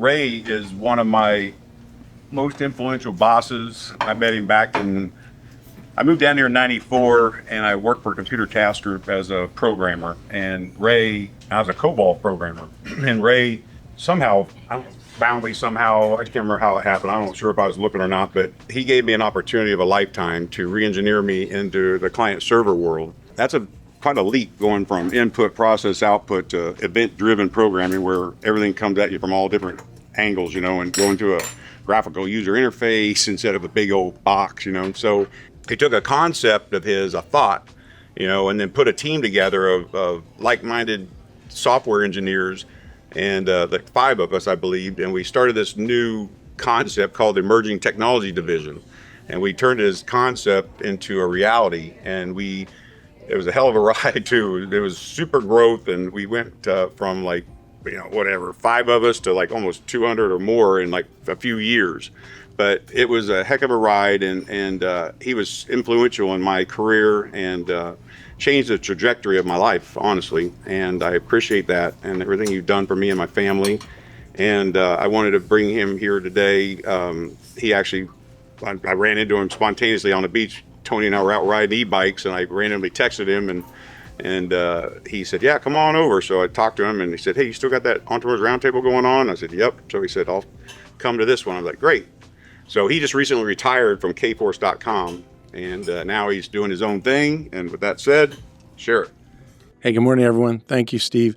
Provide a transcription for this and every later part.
Ray is one of my most influential bosses. I met him I moved down here in 94 and I worked for Computer Task Group as a programmer. And Ray, I was a COBOL programmer. And Ray somehow, I can't remember how it happened. I'm not sure if I was looking or not, but he gave me an opportunity of a lifetime to re-engineer me into the client server world. That's quite a leap going from input, process, output to event-driven programming where everything comes at you from all different angles, and going to a graphical user interface instead of a big old box, So he took a concept of his, a thought, and then put a team together of like-minded software engineers, and the 5 of us, I believe, and we started this new concept called the Emerging Technology Division. And we turned his concept into a reality, and it was a hell of a ride too. It was super growth, and we went from 5 of us to almost 200 or more in a few years. But it was a heck of a ride, and he was influential in my career and changed the trajectory of my life, honestly. And I appreciate that and everything you've done for me and my family. And I wanted to bring him here today. I ran into him spontaneously on the beach. Tony and I were out riding e-bikes, and I randomly texted him, and he said, "Yeah, come on over." So I talked to him, and he said, "Hey, you still got that Entrepreneurs Roundtable going on?" I said, "Yep." So he said, "I'll come to this one." I was like, "Great." So he just recently retired from Kforce.com, and now he's doing his own thing. And with that said, share it. Hey, good morning, everyone. Thank you, Steve.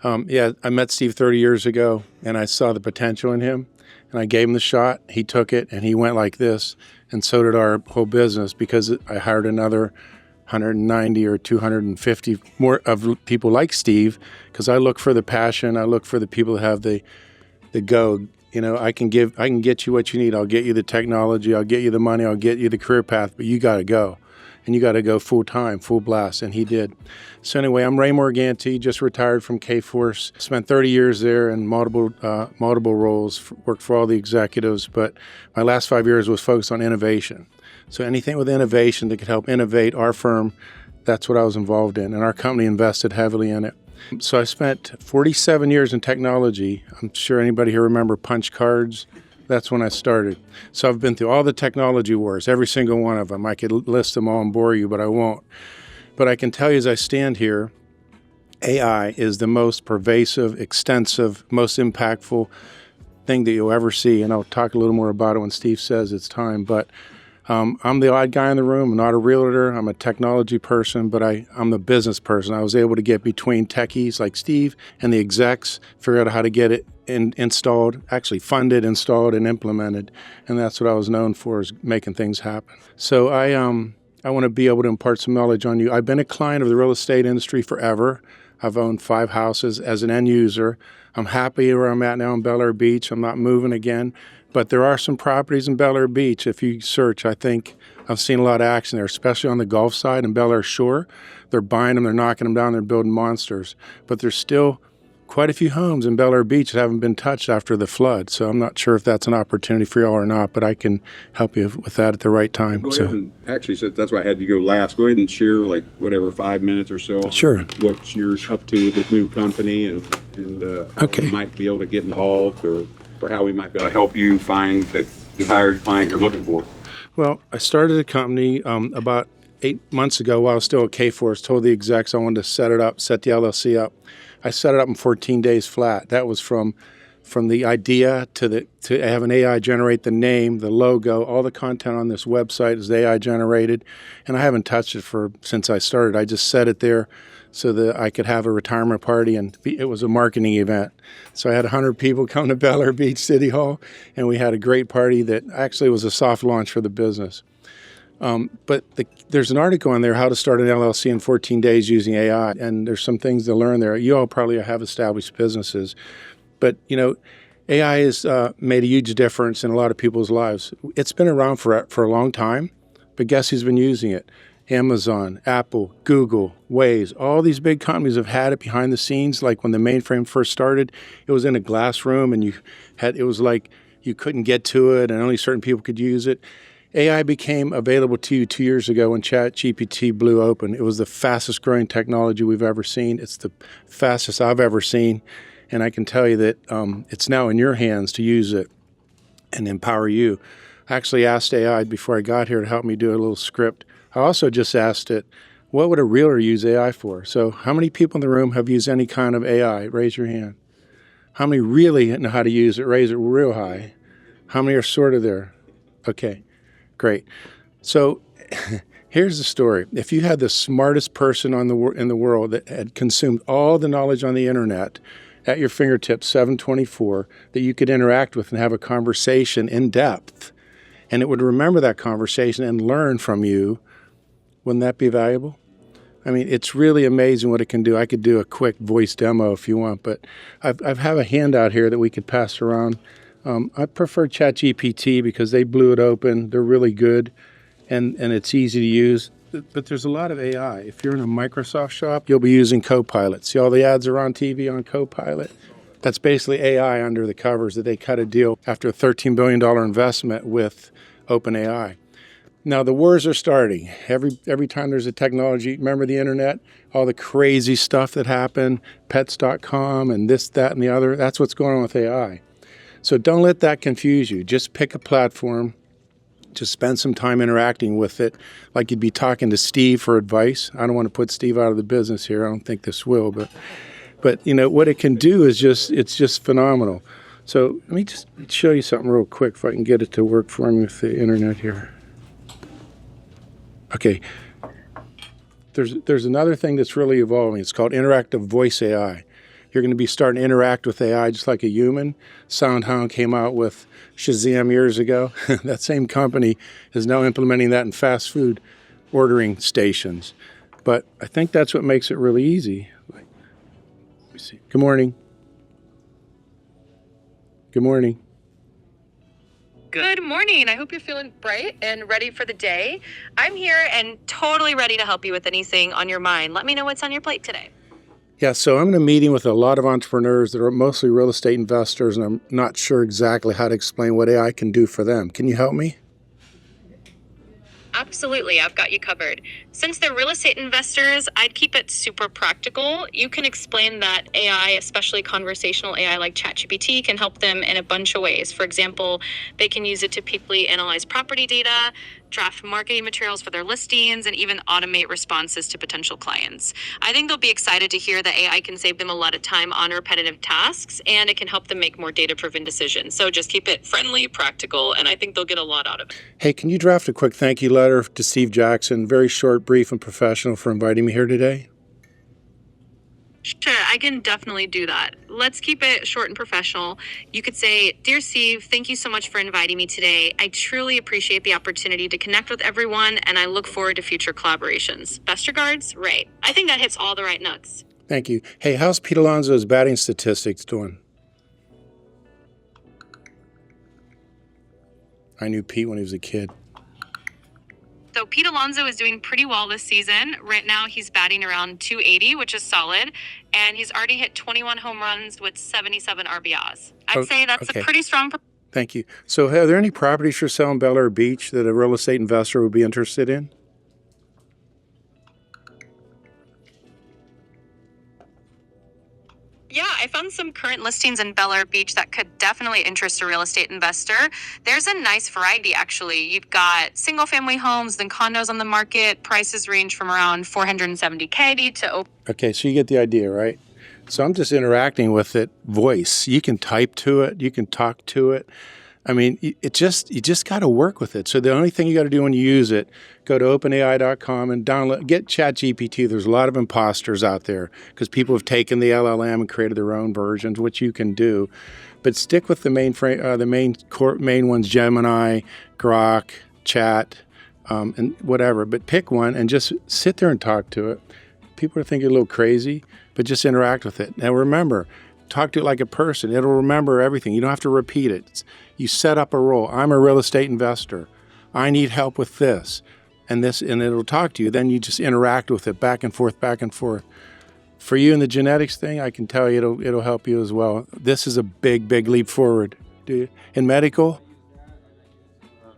I met Steve 30 years ago, and I saw the potential in him, and I gave him the shot. He took it, and he went like this, and so did our whole business, because I hired another 190 or 250 more of people like Steve, because I look for the passion. I look for the people that have the go. I can get you what you need. I'll get you the technology. I'll get you the money. I'll get you the career path, but you got to go. And you got to go full time, full blast, and he did. So anyway, I'm Ray Morganti, just retired from Kforce. Spent 30 years there in multiple roles, worked for all the executives, but my last 5 years was focused on innovation. So anything with innovation that could help innovate our firm, that's what I was involved in, and our company invested heavily in it. So I spent 47 years in technology. I'm sure anybody here remember punch cards. That's when I started. So I've been through all the technology wars, every single one of them. I could list them all and bore you, but I won't. But I can tell you as I stand here, AI is the most pervasive, extensive, most impactful thing that you'll ever see. And I'll talk a little more about it when Steve says it's time. But I'm the odd guy in the room. I'm not a realtor. I'm a technology person, but I'm the business person. I was able to get between techies like Steve and the execs, figure out how to get it installed, actually funded, installed, and implemented. And that's what I was known for, is making things happen. So I want to be able to impart some knowledge on you. I've been a client of the real estate industry forever. I've owned 5 houses as an end user. I'm happy where I'm at now in Bel Air Beach. I'm not moving again. But there are some properties in Bel Air Beach. If you search, I think I've seen a lot of action there, especially on the Gulf side and Bel Air Shore. They're buying them, they're knocking them down, they're building monsters. But there's still quite a few homes in Bel Air Beach that haven't been touched after the flood. So I'm not sure if that's an opportunity for y'all or not, but I can help you with that at the right time. Go ahead and actually, that's why I had you go last. Go ahead and share 5 minutes or so. Sure. What you're up to with this new company and how you might be able to get involved, or how we might be able to help you find the desired client you're looking for. Well, I started a company about 8 months ago while I was still at Kforce. Told the execs I wanted to set the LLC up. I set it up in 14 days flat. That was from the idea to have an AI generate the name, the logo, all the content on this website is AI generated, and I haven't touched it since I started. I just set it there so that I could have a retirement party, and it was a marketing event. So I had 100 people come to Bel Air Beach City Hall, and we had a great party that actually was a soft launch for the business. But there's an article on there, how to start an LLC in 14 days using AI, and there's some things to learn there. You all probably have established businesses, but AI has made a huge difference in a lot of people's lives. It's been around for a long time, but guess who's been using it? Amazon, Apple, Google, Waze, all these big companies have had it behind the scenes. Like when the mainframe first started, it was in a glass room, and it was like you couldn't get to it, and only certain people could use it. AI became available to you 2 years ago when ChatGPT blew open. It was the fastest growing technology we've ever seen. It's the fastest I've ever seen. And I can tell you that it's now in your hands to use it and empower you. I actually asked AI before I got here to help me do a little script. I also just asked it, what would a realtor use AI for? So how many people in the room have used any kind of AI? Raise your hand. How many really know how to use it? Raise it real high. How many are sort of there? Okay, great. So here's the story. If you had the smartest person in the world that had consumed all the knowledge on the internet at your fingertips, 724, that you could interact with and have a conversation in depth, and it would remember that conversation and learn from you, wouldn't that be valuable? I mean, it's really amazing what it can do. I could do a quick voice demo if you want, but I have a handout here that we could pass around. I prefer ChatGPT because they blew it open. They're really good, and it's easy to use. But there's a lot of AI. If you're in a Microsoft shop, you'll be using Copilot. See all the ads are on TV on Copilot? That's basically AI under the covers that they cut a deal after a $13 billion investment with OpenAI. Now, the wars are starting. Every time there's a technology, remember the internet? All the crazy stuff that happened, pets.com and this, that, and the other. That's what's going on with AI. So don't let that confuse you. Just pick a platform. Just spend some time interacting with it, like you'd be talking to Steve for advice. I don't want to put Steve out of the business here. I don't think this will, but you know what it can do is it's just phenomenal. So let me just show you something real quick if I can get it to work for me with the internet here. Okay, there's another thing that's really evolving. It's called interactive voice AI. You're going to be starting to interact with AI just like a human. SoundHound came out with Shazam years ago. That same company is now implementing that in fast food ordering stations. But I think that's what makes it really easy. Let me see. Good morning. Good morning. Good morning. I hope you're feeling bright and ready for the day. I'm here and totally ready to help you with anything on your mind. Let me know what's on your plate today. Yeah, so I'm in a meeting with a lot of entrepreneurs that are mostly real estate investors, and I'm not sure exactly how to explain what AI can do for them. Can you help me? Absolutely, I've got you covered. Since they're real estate investors, I'd keep it super practical. You can explain that AI, especially conversational AI like ChatGPT, can help them in a bunch of ways. For example, they can use it to quickly analyze property data, draft marketing materials for their listings, and even automate responses to potential clients. I think they'll be excited to hear that AI can save them a lot of time on repetitive tasks, and it can help them make more data-driven decisions. So just keep it friendly, practical, and I think they'll get a lot out of it. Hey, can you draft a quick thank you letter to Steve Jackson, very short, brief, and professional, for inviting me here today? Sure, I can definitely do that. Let's keep it short and professional. You could say, "Dear Steve, thank you so much for inviting me today. I truly appreciate the opportunity to connect with everyone, and I look forward to future collaborations. Best regards, Ray." I think that hits all the right notes. Thank you. Hey, how's Pete Alonso's batting statistics doing? I knew Pete when he was a kid. So Pete Alonso is doing pretty well this season. Right now he's batting around 280, which is solid. And he's already hit 21 home runs with 77 RBIs. I'd say that's okay. a pretty strong. Thank you. So are there any properties for sale in Bel Air Beach that a real estate investor would be interested in? Yeah, I found some current listings in Bel Air Beach that could definitely interest a real estate investor. There's a nice variety, actually. You've got single-family homes, then condos on the market. Prices range from around $470K to... Okay, so you get the idea, right? So I'm just interacting with it, voice. You can type to it. You can talk to it. I mean, you just got to work with it. So the only thing you got to do when you use it, go to openai.com and get ChatGPT. There's a lot of imposters out there because people have taken the LLM and created their own versions, which you can do. But stick with the main ones: Gemini, Grok, Chat, and whatever. But pick one and just sit there and talk to it. People are thinking a little crazy, but just interact with it. Now remember, talk to it like a person. It'll remember everything. You don't have to repeat it. You set up a role. I'm a real estate investor. I need help with this and this, and it'll talk to you. Then you just interact with it back and forth, back and forth. For you in the genetics thing, I can tell you it'll help you as well. This is a big, big leap forward. In medical?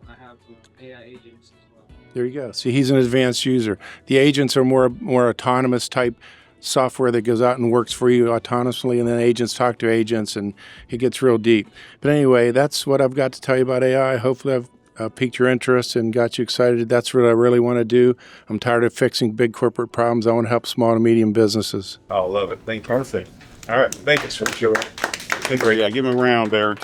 I have AI agents as well. There you go. See, he's an advanced user. The agents are more autonomous type software that goes out and works for you autonomously, and then agents talk to agents, and it gets real deep. But anyway, that's what I've got to tell you about AI. Hopefully I've piqued your interest and got you excited. That's what I really want to do. I'm tired of fixing big corporate problems. I want to help small to medium businesses. I love it. Thank you. Perfect. All right. Thank you, sir. Great. Yeah, give him a round there.